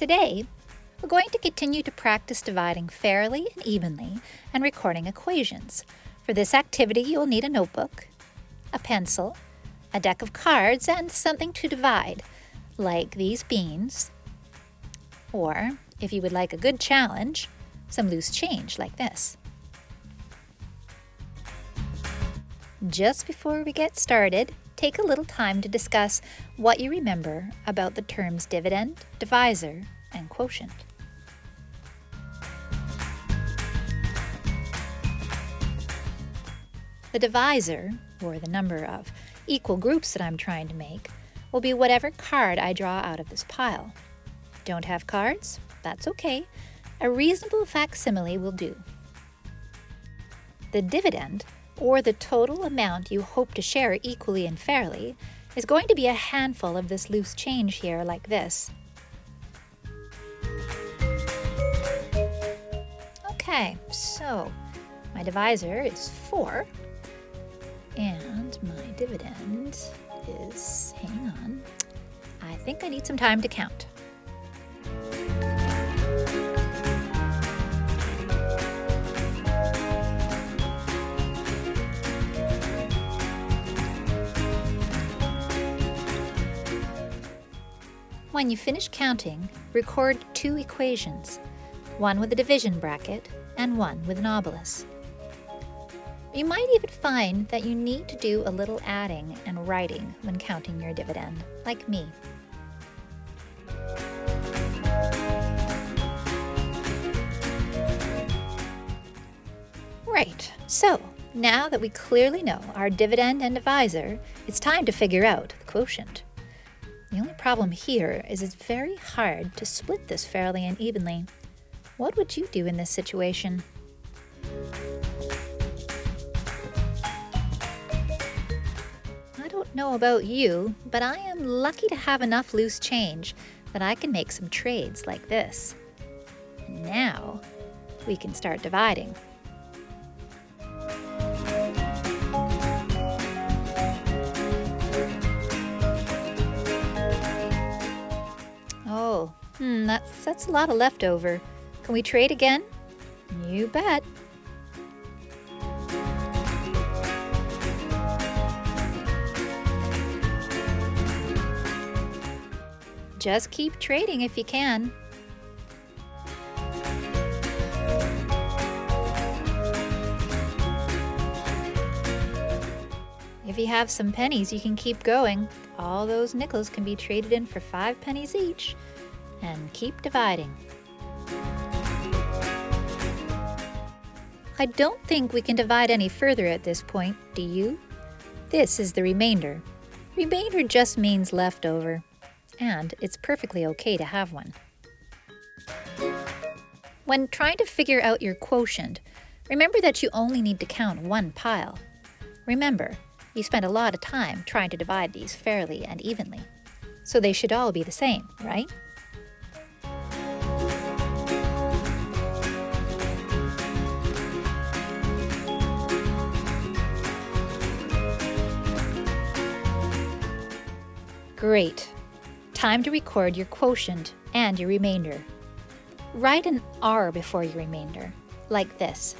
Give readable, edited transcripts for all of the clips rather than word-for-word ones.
Today, we're going to continue to practice dividing fairly and evenly and recording equations. For this activity, you'll need a notebook, a pencil, a deck of cards, and something to divide, like these beans, or, if you would like a good challenge, some loose change like this. Just before we get started, take a little time to discuss what you remember about the terms dividend, divisor, and quotient. The divisor, or the number of equal groups that I'm trying to make, will be whatever card I draw out of this pile. Don't have cards? That's okay. A reasonable facsimile will do. The dividend, or the total amount you hope to share equally and fairly, is going to be a handful of this loose change here like this. Okay, so my divisor is 4, and my dividend is, hang on, I think I need some time to count. When you finish counting, record 2 equations, one with a division bracket and one with an obelix. You might even find that you need to do a little adding and writing when counting your dividend, like me. Right, so now that we clearly know our dividend and divisor, it's time to figure out the quotient. The only problem here is it's very hard to split this fairly and evenly. What would you do in this situation? I don't know about you, but I am lucky to have enough loose change that I can make some trades like this. Now we can start dividing. Oh, that's a lot of leftover. Can we trade again? You bet. Just keep trading if you can. If you have some pennies, you can keep going. All those nickels can be traded in for 5 pennies each. And keep dividing. I don't think we can divide any further at this point, do you? This is the remainder. Remainder just means leftover, and it's perfectly okay to have one. When trying to figure out your quotient, remember that you only need to count one pile. Remember, you spent a lot of time trying to divide these fairly and evenly, so they should all be the same, right? Great. Time to record your quotient and your remainder. Write an R before your remainder, like this.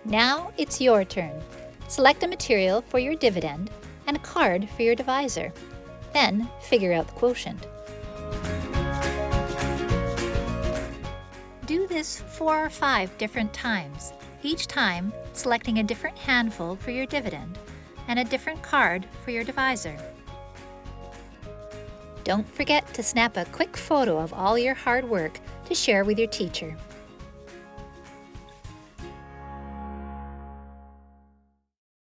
Now it's your turn. Select a material for your dividend and a card for your divisor. Then figure out the quotient. Do this 4 or 5 different times, each time selecting a different handful for your dividend and a different card for your divisor. Don't forget to snap a quick photo of all your hard work to share with your teacher.